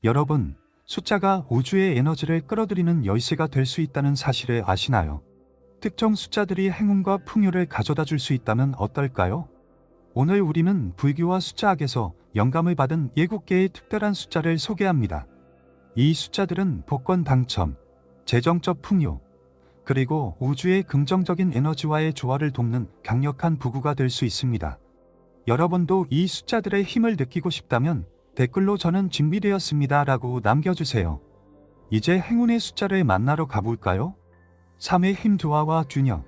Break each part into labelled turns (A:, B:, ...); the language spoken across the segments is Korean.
A: 여러분, 숫자가 우주의 에너지를 끌어들이는 열쇠가 될 수 있다는 사실을 아시나요? 특정 숫자들이 행운과 풍요를 가져다 줄 수 있다면 어떨까요? 오늘 우리는 불교와 숫자학에서 영감을 받은 7개의 특별한 숫자를 소개합니다. 이 숫자들은 복권 당첨, 재정적 풍요, 그리고 우주의 긍정적인 에너지와의 조화를 돕는 강력한 부구가 될 수 있습니다. 여러분도 이 숫자들의 힘을 느끼고 싶다면 댓글로 "저는 준비되었습니다" 라고 남겨주세요. 이제 행운의 숫자를 만나러 가볼까요? 3의 힘 조화와 균형.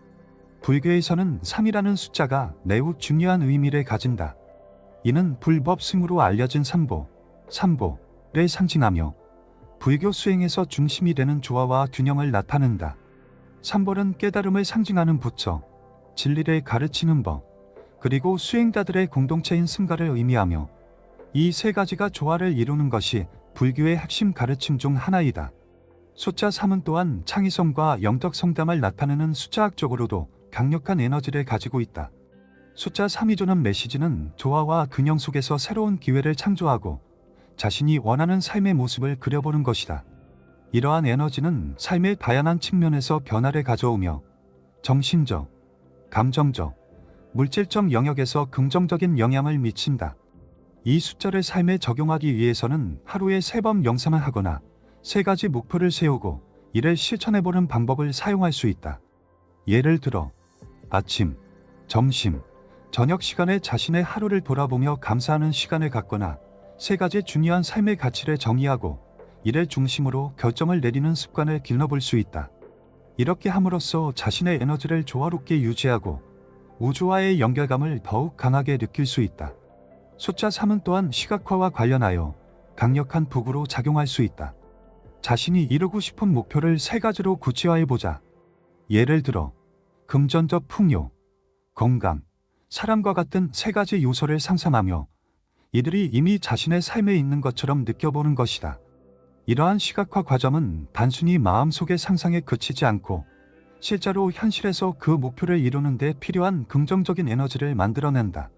A: 불교에서는 3이라는 숫자가 매우 중요한 의미를 가진다. 이는 불법승으로 알려진 삼보를 상징하며 불교 수행에서 중심이 되는 조화와 균형을 나타낸다. 삼보는 깨달음을 상징하는 부처, 진리를 가르치는 법, 그리고 수행자들의 공동체인 승가를 의미하며 이 세 가지가 조화를 이루는 것이 불교의 핵심 가르침 중 하나이다. 숫자 3은 또한 창의성과 영적 성담을 나타내는 숫자학적으로도 강력한 에너지를 가지고 있다. 숫자 3이 주는 메시지는 조화와 균형 속에서 새로운 기회를 창조하고 자신이 원하는 삶의 모습을 그려보는 것이다. 이러한 에너지는 삶의 다양한 측면에서 변화를 가져오며 정신적, 감정적, 물질적 영역에서 긍정적인 영향을 미친다. 이 숫자를 삶에 적용하기 위해서는 하루에 3번 명상을 하거나 3가지 목표를 세우고 이를 실천해보는 방법을 사용할 수 있다. 예를 들어 아침, 점심, 저녁 시간에 자신의 하루를 돌아보며 감사하는 시간을 갖거나 3가지 중요한 삶의 가치를 정의하고 이를 중심으로 결정을 내리는 습관을 길러볼 수 있다. 이렇게 함으로써 자신의 에너지를 조화롭게 유지하고 우주와의 연결감을 더욱 강하게 느낄 수 있다. 숫자 3은 또한 시각화와 관련하여 강력한 부구로 작용할 수 있다. 자신이 이루고 싶은 목표를 3가지로 구체화해보자. 예를 들어 금전적 풍요, 건강, 사랑과 같은 3가지 요소를 상상하며 이들이 이미 자신의 삶에 있는 것처럼 느껴보는 것이다. 이러한 시각화 과정은 단순히 마음속의 상상에 그치지 않고 실제로 현실에서 그 목표를 이루는 데 필요한 긍정적인 에너지를 만들어낸다.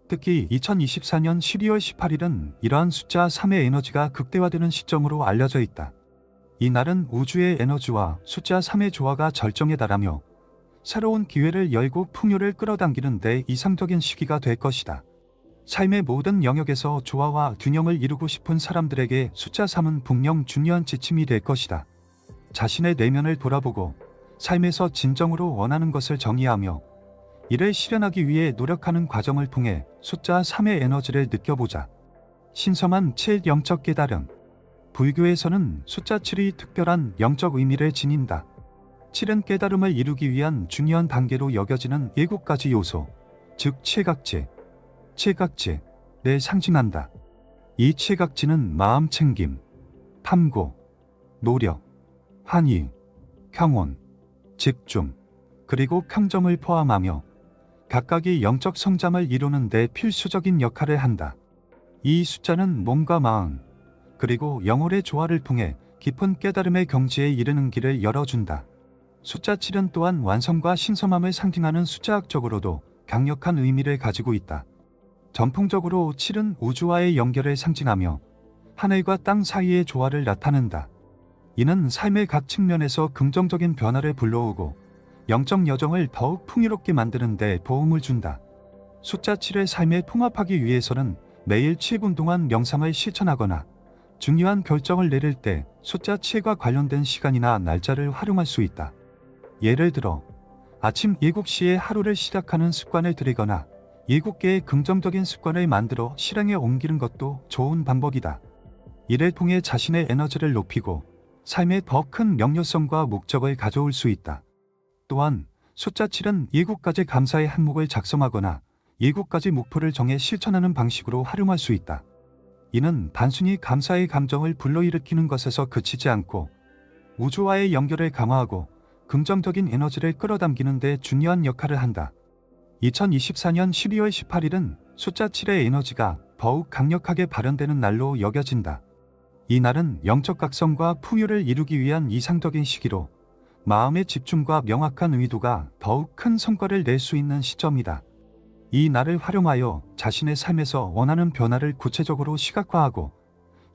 A: 특히 2024년 12월 18일은 이러한 숫자 3의 에너지가 극대화되는 시점으로 알려져 있다. 이 날은 우주의 에너지와 숫자 3의 조화가 절정에 달하며 새로운 기회를 열고 풍요를 끌어당기는 데 이상적인 시기가 될 것이다. 삶의 모든 영역에서 조화와 균형을 이루고 싶은 사람들에게 숫자 3은 분명 중요한 지침이 될 것이다. 자신의 내면을 돌아보고 삶에서 진정으로 원하는 것을 정의하며 이를 실현하기 위해 노력하는 과정을 통해 숫자 3의 에너지를 느껴보자. 신성한 7 영적 깨달음. 불교에서는 숫자 7이 특별한 영적 의미를 지닌다. 7은 깨달음을 이루기 위한 중요한 단계로 여겨지는 7가지 요소, 즉 칠각지를 상징한다. 이 칠각지는 마음 챙김, 탐구, 노력, 환희, 평온, 집중, 그리고 평정을 포함하며 각각의 영적 성장을 이루는 데 필수적인 역할을 한다. 이 숫자는 몸과 마음, 그리고 영혼의 조화를 통해 깊은 깨달음의 경지에 이르는 길을 열어준다. 숫자 7은 또한 완성과 신성함을 상징하는 숫자학적으로도 강력한 의미를 가지고 있다. 전통적으로 7은 우주와의 연결을 상징하며 하늘과 땅 사이의 조화를 나타낸다. 이는 삶의 각 측면에서 긍정적인 변화를 불러오고 영적 여정을 더욱 풍요롭게 만드는 데 도움을 준다. 숫자 7을 삶에 통합하기 위해서는 매일 7분 동안 명상을 실천하거나 중요한 결정을 내릴 때 숫자 7과 관련된 시간이나 날짜를 활용할 수 있다. 예를 들어 아침 7시에 하루를 시작하는 습관을 들이거나 7개의 긍정적인 습관을 만들어 실행에 옮기는 것도 좋은 방법이다. 이를 통해 자신의 에너지를 높이고 삶에 더 큰 명료성과 목적을 가져올 수 있다. 또한 숫자 7은 7가지 감사의 항목을 작성하거나 7가지 목표를 정해 실천하는 방식으로 활용할 수 있다. 이는 단순히 감사의 감정을 불러일으키는 것에서 그치지 않고 우주와의 연결을 강화하고 긍정적인 에너지를 끌어당기는 데 중요한 역할을 한다. 2024년 12월 18일은 숫자 7의 에너지가 더욱 강력하게 발현되는 날로 여겨진다. 이 날은 영적 각성과 풍요를 이루기 위한 이상적인 시기로 마음의 집중과 명확한 의도가 더욱 큰 성과를 낼 수 있는 시점이다. 이 날을 활용하여 자신의 삶에서 원하는 변화를 구체적으로 시각화하고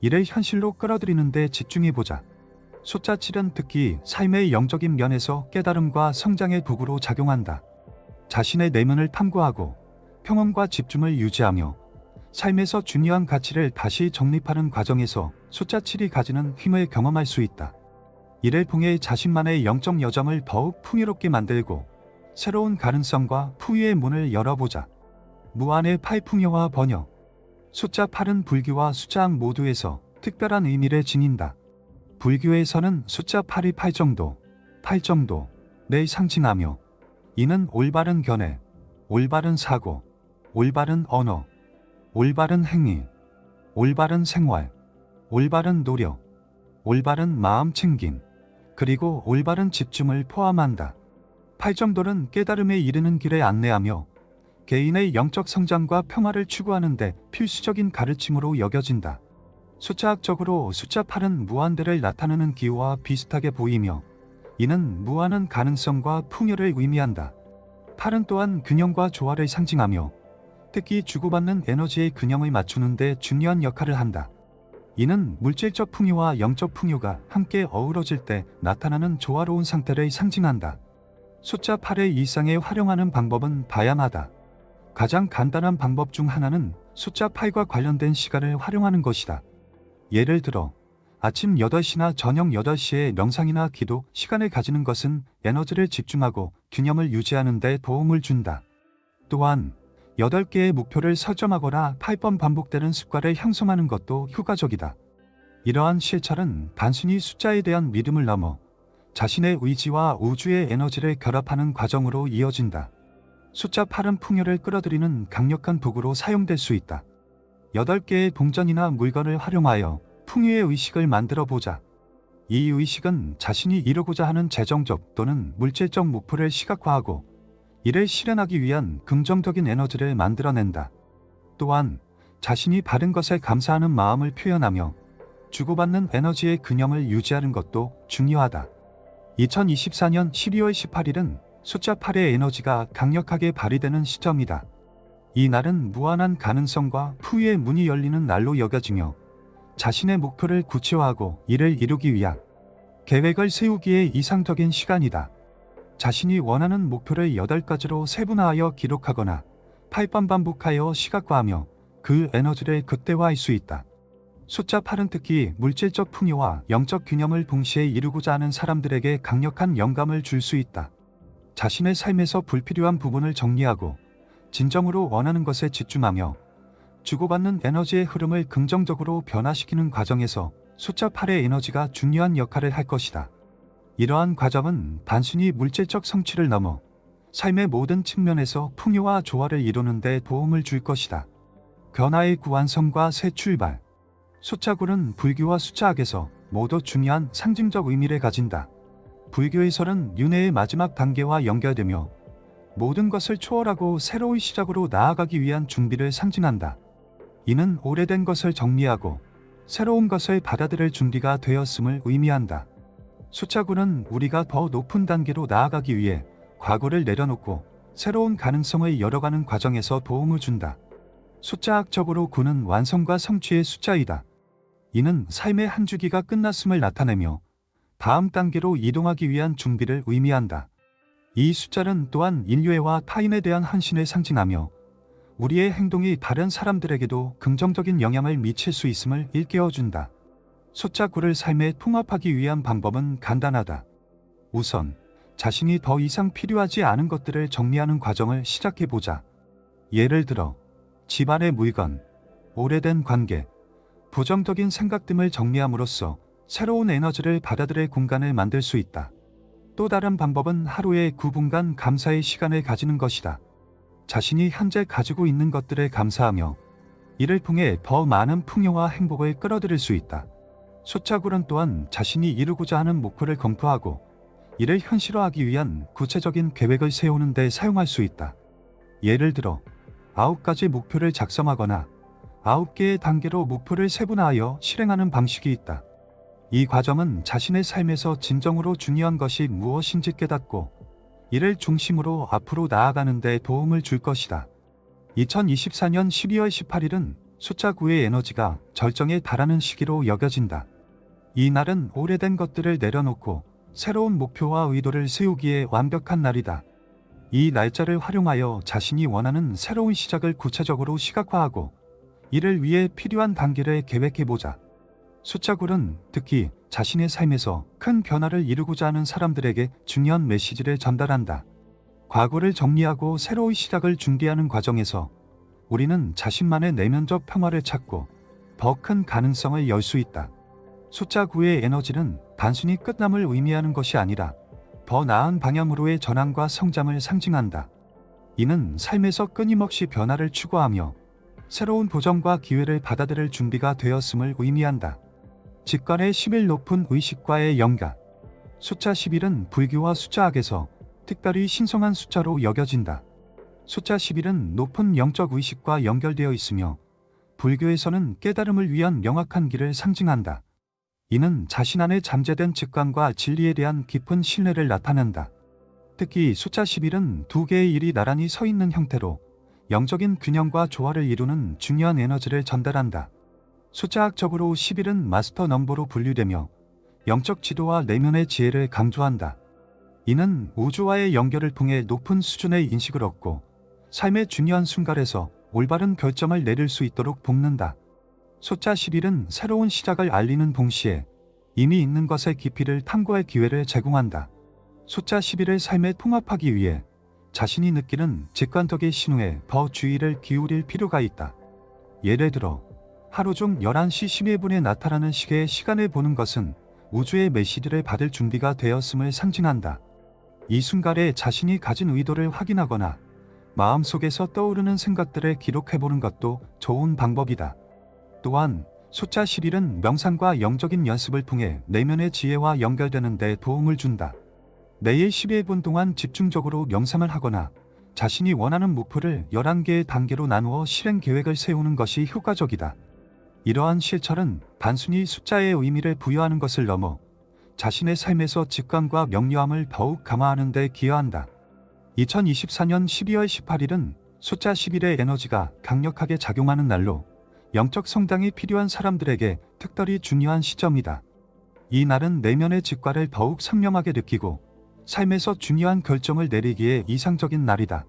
A: 이를 현실로 끌어들이는 데 집중해보자. 숫자 7은 특히 삶의 영적인 면에서 깨달음과 성장의 도구로 작용한다. 자신의 내면을 탐구하고 평온과 집중을 유지하며 삶에서 중요한 가치를 다시 정립하는 과정에서 숫자 7이 가지는 힘을 경험할 수 있다. 이를 통해 자신만의 영적 여정을 더욱 풍요롭게 만들고 새로운 가능성과 풍요의 문을 열어보자. 무한의 8 풍요화 번역. 숫자 8은 불교와 숫자학 모두에서 특별한 의미를 지닌다. 불교에서는 숫자 8이 8정도를 상징하며 이는 올바른 견해, 올바른 사고, 올바른 언어, 올바른 행위, 올바른 생활, 올바른 노력, 올바른 마음 챙김, 그리고 올바른 집중을 포함한다. 8정도는 깨달음에 이르는 길에 안내하며 개인의 영적 성장과 평화를 추구하는 데 필수적인 가르침으로 여겨진다. 숫자학적으로 숫자 8은 무한대를 나타내는 기호와 비슷하게 보이며 이는 무한한 가능성과 풍요를 의미한다. 8은 또한 균형과 조화를 상징하며 특히 주고받는 에너지의 균형을 맞추는 데 중요한 역할을 한다. 이는 물질적 풍요와 영적 풍요가 함께 어우러질 때 나타나는 조화로운 상태를 상징한다. 숫자 8의 일상에 활용하는 방법은 다양하다. 가장 간단한 방법 중 하나는 숫자 8과 관련된 시간을 활용하는 것이다. 예를 들어 아침 8시나 저녁 8시에 명상이나 기도 시간을 가지는 것은 에너지를 집중하고 균형을 유지하는 데 도움을 준다. 또한 8개의 목표를 설정하거나 8번 반복되는 습관을 형성하는 것도 효과적이다. 이러한 실천은 단순히 숫자에 대한 믿음을 넘어 자신의 의지와 우주의 에너지를 결합하는 과정으로 이어진다. 숫자 8은 풍요를 끌어들이는 강력한 도구로 사용될 수 있다. 8개의 동전이나 물건을 활용하여 풍요의 의식을 만들어 보자. 이 의식은 자신이 이루고자 하는 재정적 또는 물질적 목표를 시각화하고 이를 실현하기 위한 긍정적인 에너지를 만들어낸다. 또한 자신이 받은 것에 감사하는 마음을 표현하며 주고받는 에너지의 균형을 유지하는 것도 중요하다. 2024년 12월 18일은 숫자 8의 에너지가 강력하게 발휘되는 시점이다. 이 날은 무한한 가능성과 풍요의 문이 열리는 날로 여겨지며 자신의 목표를 구체화하고 이를 이루기 위한 계획을 세우기에 이상적인 시간이다. 자신이 원하는 목표를 8가지로 세분화하여 기록하거나 8번 반복하여 시각화하며 그 에너지를 극대화할 수 있다. 숫자 8은 특히 물질적 풍요와 영적 균형을 동시에 이루고자 하는 사람들에게 강력한 영감을 줄 수 있다. 자신의 삶에서 불필요한 부분을 정리하고 진정으로 원하는 것에 집중하며 주고받는 에너지의 흐름을 긍정적으로 변화시키는 과정에서 숫자 8의 에너지가 중요한 역할을 할 것이다. 이러한 과정은 단순히 물질적 성취를 넘어 삶의 모든 측면에서 풍요와 조화를 이루는 데 도움을 줄 것이다. 변화의 구완성과 새 출발. 숫자 9는 불교와 숫자학에서 모두 중요한 상징적 의미를 가진다. 불교에서는 윤회의 마지막 단계와 연결되며 모든 것을 초월하고 새로운 시작으로 나아가기 위한 준비를 상징한다. 이는 오래된 것을 정리하고 새로운 것을 받아들일 준비가 되었음을 의미한다. 숫자 9는 우리가 더 높은 단계로 나아가기 위해 과거를 내려놓고 새로운 가능성을 열어가는 과정에서 도움을 준다. 숫자학적으로 9는 완성과 성취의 숫자이다. 이는 삶의 한 주기가 끝났음을 나타내며 다음 단계로 이동하기 위한 준비를 의미한다. 이 숫자는 또한 인류애와 타인에 대한 헌신을 상징하며 우리의 행동이 다른 사람들에게도 긍정적인 영향을 미칠 수 있음을 일깨워준다. 숫자 9를 삶에 통합하기 위한 방법은 간단하다. 우선 자신이 더 이상 필요하지 않은 것들을 정리하는 과정을 시작해보자. 예를 들어 집안의 물건, 오래된 관계, 부정적인 생각 등을 정리함으로써 새로운 에너지를 받아들일 공간을 만들 수 있다. 또 다른 방법은 하루에 9분간 감사의 시간을 가지는 것이다. 자신이 현재 가지고 있는 것들에 감사하며 이를 통해 더 많은 풍요와 행복을 끌어들일 수 있다. 숫자 9는 또한 자신이 이루고자 하는 목표를 검토하고 이를 현실화하기 위한 구체적인 계획을 세우는 데 사용할 수 있다. 예를 들어 9가지 목표를 작성하거나 9개의 단계로 목표를 세분화하여 실행하는 방식이 있다. 이 과정은 자신의 삶에서 진정으로 중요한 것이 무엇인지 깨닫고 이를 중심으로 앞으로 나아가는 데 도움을 줄 것이다. 2024년 12월 18일은 숫자 9의 에너지가 절정에 달하는 시기로 여겨진다. 이 날은 오래된 것들을 내려놓고 새로운 목표와 의도를 세우기에 완벽한 날이다. 이 날짜를 활용하여 자신이 원하는 새로운 시작을 구체적으로 시각화하고 이를 위해 필요한 단계를 계획해보자. 숫자 9는 특히 자신의 삶에서 큰 변화를 이루고자 하는 사람들에게 중요한 메시지를 전달한다. 과거를 정리하고 새로운 시작을 준비하는 과정에서 우리는 자신만의 내면적 평화를 찾고 더 큰 가능성을 열 수 있다. 숫자 9의 에너지는 단순히 끝남을 의미하는 것이 아니라 더 나은 방향으로의 전환과 성장을 상징한다. 이는 삶에서 끊임없이 변화를 추구하며 새로운 도전과 기회를 받아들일 준비가 되었음을 의미한다. 직관의 10일 높은 의식과의 연관. 숫자 11은 불교와 숫자학에서 특별히 신성한 숫자로 여겨진다. 숫자 11은 높은 영적 의식과 연결되어 있으며 불교에서는 깨달음을 위한 명확한 길을 상징한다. 이는 자신 안에 잠재된 직관과 진리에 대한 깊은 신뢰를 나타낸다. 특히 숫자 11은 두 개의 일이 나란히 서 있는 형태로 영적인 균형과 조화를 이루는 중요한 에너지를 전달한다. 숫자학적으로 11은 마스터 넘버로 분류되며 영적 지도와 내면의 지혜를 강조한다. 이는 우주와의 연결을 통해 높은 수준의 인식을 얻고 삶의 중요한 순간에서 올바른 결정을 내릴 수 있도록 돕는다. 숫자 11은 새로운 시작을 알리는 동시에 이미 있는 것의 깊이를 탐구할 기회를 제공한다. 숫자 11을 삶에 통합하기 위해 자신이 느끼는 직관적인 신호에 더 주의를 기울일 필요가 있다. 예를 들어 하루 중 11시 11분에 나타나는 시계의 시간을 보는 것은 우주의 메시지를 받을 준비가 되었음을 상징한다. 이 순간에 자신이 가진 의도를 확인하거나 마음속에서 떠오르는 생각들을 기록해보는 것도 좋은 방법이다. 또한 숫자 11은 명상과 영적인 연습을 통해 내면의 지혜와 연결되는 데 도움을 준다. 매일 11분 동안 집중적으로 명상을 하거나 자신이 원하는 목표를 11개의 단계로 나누어 실행 계획을 세우는 것이 효과적이다. 이러한 실천은 단순히 숫자의 의미를 부여하는 것을 넘어 자신의 삶에서 직관과 명료함을 더욱 강화하는 데 기여한다. 2024년 12월 18일은 숫자 11의 에너지가 강력하게 작용하는 날로 영적 성장이 필요한 사람들에게 특별히 중요한 시점이다. 이 날은 내면의 직관을 더욱 선명하게 느끼고 삶에서 중요한 결정을 내리기에 이상적인 날이다.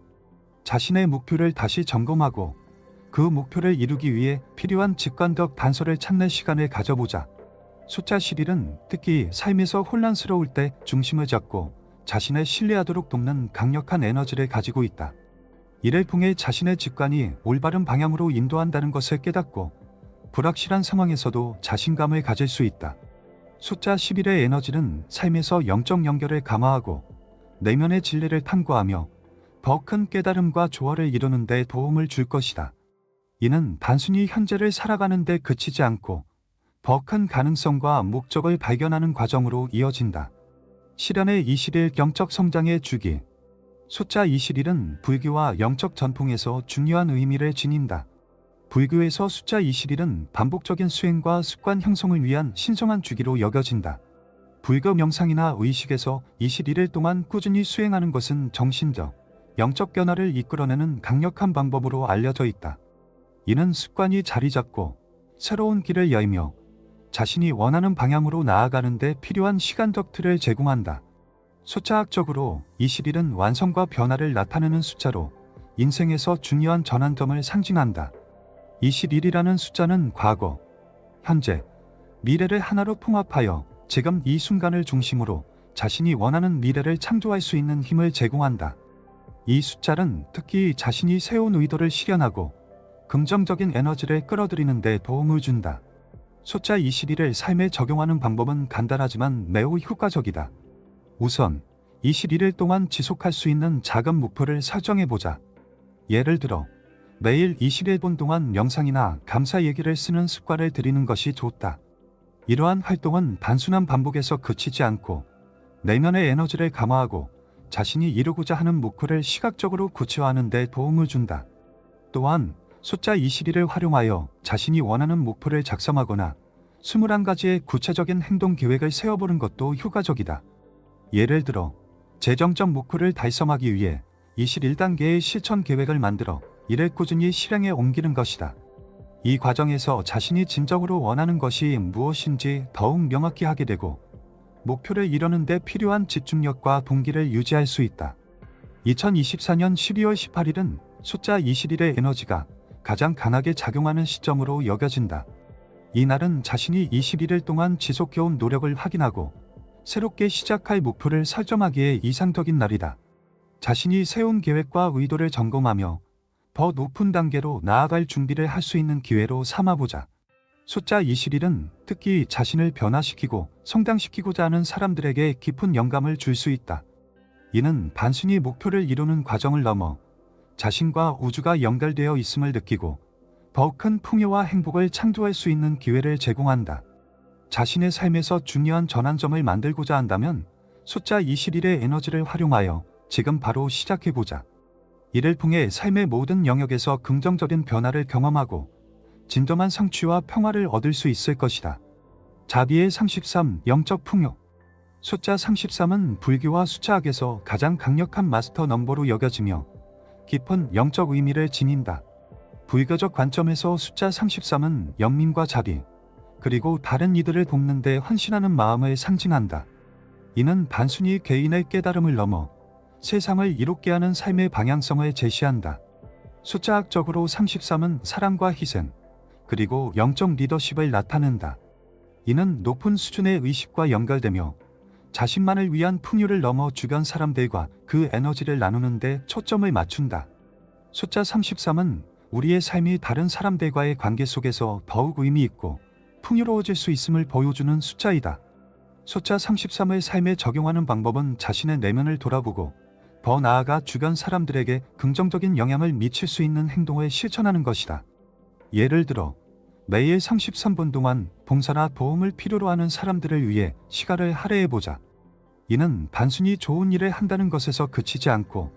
A: 자신의 목표를 다시 점검하고 그 목표를 이루기 위해 필요한 직관적 단서를 찾는 시간을 가져보자. 숫자 11은 특히 삶에서 혼란스러울 때 중심을 잡고 자신을 신뢰하도록 돕는 강력한 에너지를 가지고 있다. 이를 통해 자신의 직관이 올바른 방향으로 인도한다는 것을 깨닫고 불확실한 상황에서도 자신감을 가질 수 있다. 숫자 11의 에너지는 삶에서 영적 연결을 강화하고 내면의 진리를 탐구하며 더 큰 깨달음과 조화를 이루는 데 도움을 줄 것이다. 이는 단순히 현재를 살아가는 데 그치지 않고 더 큰 가능성과 목적을 발견하는 과정으로 이어진다. 실현의 20일 영적 성장의 주기. 숫자 21은 불교와 영적 전통에서 중요한 의미를 지닌다. 불교에서 숫자 21은 반복적인 수행과 습관 형성을 위한 신성한 주기로 여겨진다. 불교 명상이나 의식에서 21일 동안 꾸준히 수행하는 것은 정신적, 영적 변화를 이끌어내는 강력한 방법으로 알려져 있다. 이는 습관이 자리 잡고 새로운 길을 열며 자신이 원하는 방향으로 나아가는 데 필요한 시간적 틀을 제공한다. 숫자학적으로 21은 완성과 변화를 나타내는 숫자로 인생에서 중요한 전환점을 상징한다. 21이라는 숫자는 과거, 현재, 미래를 하나로 통합하여 지금 이 순간을 중심으로 자신이 원하는 미래를 창조할 수 있는 힘을 제공한다. 이 숫자는 특히 자신이 세운 의도를 실현하고 긍정적인 에너지를 끌어들이는 데 도움을 준다. 숫자 21을 삶에 적용하는 방법은 간단하지만 매우 효과적이다. 우선 21일 동안 지속할 수 있는 작은 목표를 설정해보자. 예를 들어 매일 21분 동안 명상이나 감사 얘기를 쓰는 습관을 들이는 것이 좋다. 이러한 활동은 단순한 반복에서 그치지 않고 내면의 에너지를 강화하고 자신이 이루고자 하는 목표를 시각적으로 구체화하는 데 도움을 준다. 또한 숫자 21을 활용하여 자신이 원하는 목표를 작성하거나 21가지의 구체적인 행동 계획을 세워보는 것도 효과적이다. 예를 들어 재정적 목표를 달성하기 위해 21단계의 실천 계획을 만들어 이를 꾸준히 실행에 옮기는 것이다. 이 과정에서 자신이 진정으로 원하는 것이 무엇인지 더욱 명확히 하게 되고 목표를 이루는 데 필요한 집중력과 동기를 유지할 수 있다. 2024년 12월 18일은 숫자 21의 에너지가 가장 강하게 작용하는 시점으로 여겨진다. 이날은 자신이 21일 동안 지속해온 노력을 확인하고 새롭게 시작할 목표를 설정하기에 이상적인 날이다. 자신이 세운 계획과 의도를 점검하며 더 높은 단계로 나아갈 준비를 할 수 있는 기회로 삼아보자. 숫자 21은 특히 자신을 변화시키고 성장시키고자 하는 사람들에게 깊은 영감을 줄 수 있다. 이는 단순히 목표를 이루는 과정을 넘어 자신과 우주가 연결되어 있음을 느끼고 더 큰 풍요와 행복을 창조할 수 있는 기회를 제공한다. 자신의 삶에서 중요한 전환점을 만들고자 한다면 숫자 21의 에너지를 활용하여 지금 바로 시작해보자. 이를 통해 삶의 모든 영역에서 긍정적인 변화를 경험하고 진정한 성취와 평화를 얻을 수 있을 것이다. 자비의 33, 영적 풍요. 숫자 33은 불교와 수차학에서 가장 강력한 마스터 넘버로 여겨지며 깊은 영적 의미를 지닌다. 불교적 관점에서 숫자 33은 영민과 자비, 그리고 다른 이들을 돕는 데 헌신하는 마음을 상징한다. 이는 단순히 개인의 깨달음을 넘어 세상을 이롭게 하는 삶의 방향성을 제시한다. 숫자학적으로 33은 사랑과 희생, 그리고 영적 리더십을 나타낸다. 이는 높은 수준의 의식과 연결되며 자신만을 위한 풍요를 넘어 주변 사람들과 그 에너지를 나누는 데 초점을 맞춘다. 숫자 33은 우리의 삶이 다른 사람들과의 관계 속에서 더욱 의미 있고 풍요로워질 수 있음을 보여주는 숫자이다. 숫자 33을 삶에 적용하는 방법은 자신의 내면을 돌아보고 더 나아가 주변 사람들에게 긍정적인 영향을 미칠 수 있는 행동을 실천하는 것이다. 예를 들어 매일 33분 동안 봉사나 도움을 필요로 하는 사람들을 위해 시간을 할애해보자. 이는 단순히 좋은 일을 한다는 것에서 그치지 않고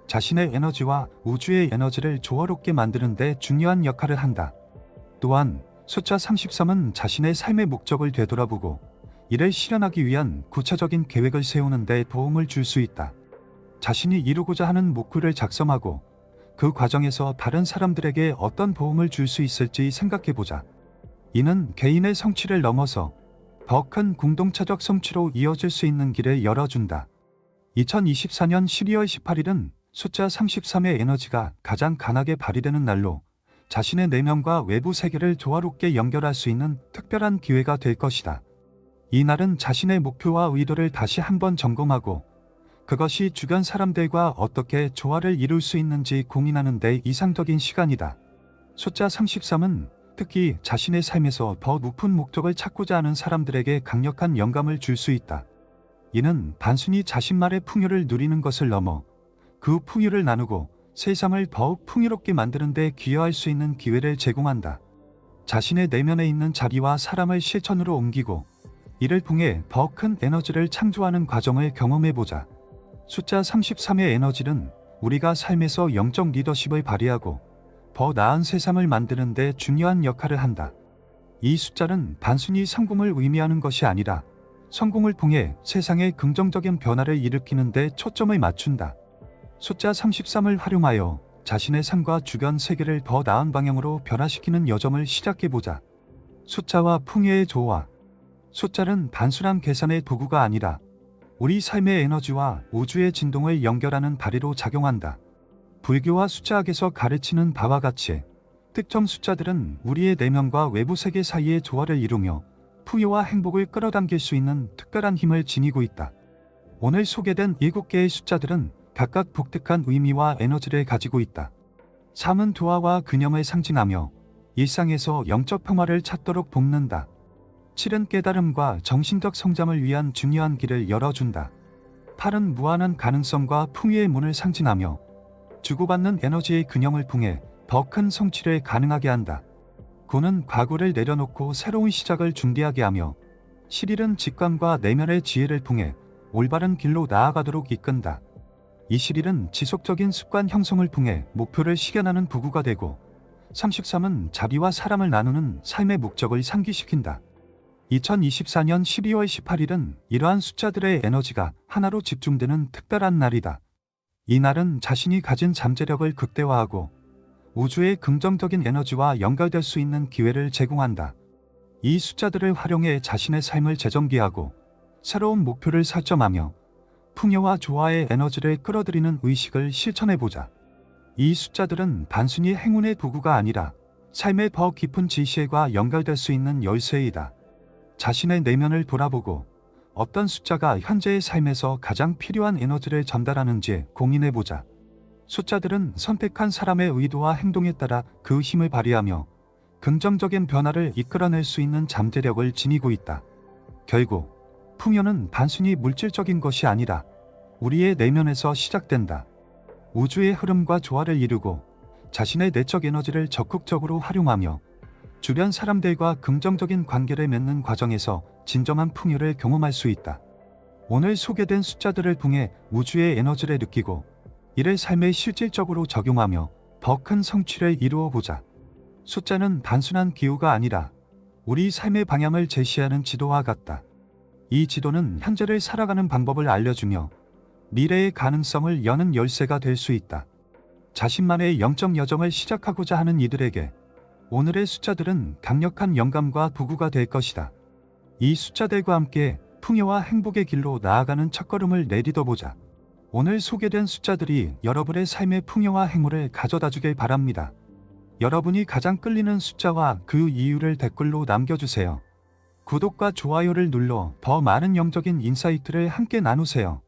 A: 자신의 에너지와 우주의 에너지를 조화롭게 만드는 데 중요한 역할을 한다. 또한 숫자 33은 자신의 삶의 목적을 되돌아보고 이를 실현하기 위한 구체적인 계획을 세우는 데 도움을 줄 수 있다. 자신이 이루고자 하는 목표를 작성하고 그 과정에서 다른 사람들에게 어떤 도움을 줄 수 있을지 생각해보자. 이는 개인의 성취를 넘어서 더 큰 공동체적 성취로 이어질 수 있는 길을 열어준다. 2024년 12월 18일은 숫자 33의 에너지가 가장 강하게 발휘되는 날로 자신의 내면과 외부 세계를 조화롭게 연결할 수 있는 특별한 기회가 될 것이다. 이 날은 자신의 목표와 의도를 다시 한번 점검하고 그것이 주변 사람들과 어떻게 조화를 이룰 수 있는지 고민하는 데 이상적인 시간이다. 숫자 33은 특히 자신의 삶에서 더 높은 목적을 찾고자 하는 사람들에게 강력한 영감을 줄 수 있다. 이는 단순히 자신만의 풍요를 누리는 것을 넘어 그 풍요를 나누고 세상을 더욱 풍요롭게 만드는 데 기여할 수 있는 기회를 제공한다. 자신의 내면에 있는 자비와 사랑을 실천으로 옮기고 이를 통해 더 큰 에너지를 창조하는 과정을 경험해보자. 숫자 33의 에너지는 우리가 삶에서 영적 리더십을 발휘하고 더 나은 세상을 만드는 데 중요한 역할을 한다. 이 숫자는 단순히 성공을 의미하는 것이 아니라 성공을 통해 세상에 긍정적인 변화를 일으키는 데 초점을 맞춘다. 숫자 33을 활용하여 자신의 삶과 주변 세계를 더 나은 방향으로 변화시키는 여정을 시작해보자. 숫자와 풍요의 조화. 숫자는 단순한 계산의 도구가 아니라 우리 삶의 에너지와 우주의 진동을 연결하는 다리로 작용한다. 불교와 숫자학에서 가르치는 바와 같이 특정 숫자들은 우리의 내면과 외부 세계 사이의 조화를 이루며 풍요와 행복을 끌어당길 수 있는 특별한 힘을 지니고 있다. 오늘 소개된 7개의 숫자들은 각각 독특한 의미와 에너지를 가지고 있다. 3은 조화와 균형을 상징하며 일상에서 영적 평화를 찾도록 돕는다. 7은 깨달음과 정신적 성장을 위한 중요한 길을 열어준다. 8은 무한한 가능성과 풍요의 문을 상징하며 주고받는 에너지의 균형을 통해 더 큰 성취를 가능하게 한다. 9는 과거를 내려놓고 새로운 시작을 준비하게 하며 11은 직관과 내면의 지혜를 통해 올바른 길로 나아가도록 이끈다. 21은 지속적인 습관 형성을 통해 목표를 실현하는 도구가 되고 33은 자비와 사랑을 나누는 삶의 목적을 상기시킨다. 2024년 12월 18일은 이러한 숫자들의 에너지가 하나로 집중되는 특별한 날이다. 이 날은 자신이 가진 잠재력을 극대화하고 우주의 긍정적인 에너지와 연결될 수 있는 기회를 제공한다. 이 숫자들을 활용해 자신의 삶을 재정비하고 새로운 목표를 설정하며 풍요와 조화의 에너지를 끌어들이는 의식을 실천해보자. 이 숫자들은 단순히 행운의 도구가 아니라 삶의 더 깊은 지시와 연결될 수 있는 열쇠이다. 자신의 내면을 돌아보고 어떤 숫자가 현재의 삶에서 가장 필요한 에너지를 전달하는지 고민해보자. 숫자들은 선택한 사람의 의도와 행동에 따라 그 힘을 발휘하며 긍정적인 변화를 이끌어낼 수 있는 잠재력을 지니고 있다. 결국 풍요는 단순히 물질적인 것이 아니라 우리의 내면에서 시작된다. 우주의 흐름과 조화를 이루고 자신의 내적 에너지를 적극적으로 활용하며 주변 사람들과 긍정적인 관계를 맺는 과정에서 진정한 풍요를 경험할 수 있다. 오늘 소개된 숫자들을 통해 우주의 에너지를 느끼고 이를 삶에 실질적으로 적용하며 더 큰 성취를 이루어 보자. 숫자는 단순한 기호가 아니라 우리 삶의 방향을 제시하는 지도와 같다. 이 지도는 현재를 살아가는 방법을 알려주며 미래의 가능성을 여는 열쇠가 될 수 있다. 자신만의 영적 여정을 시작하고자 하는 이들에게 오늘의 숫자들은 강력한 영감과 도구가 될 것이다. 이 숫자들과 함께 풍요와 행복의 길로 나아가는 첫걸음을 내딛어보자. 오늘 소개된 숫자들이 여러분의 삶의 풍요와 행운을 가져다 주길 바랍니다. 여러분이 가장 끌리는 숫자와 그 이유를 댓글로 남겨주세요. 구독과 좋아요를 눌러 더 많은 영적인 인사이트를 함께 나누세요.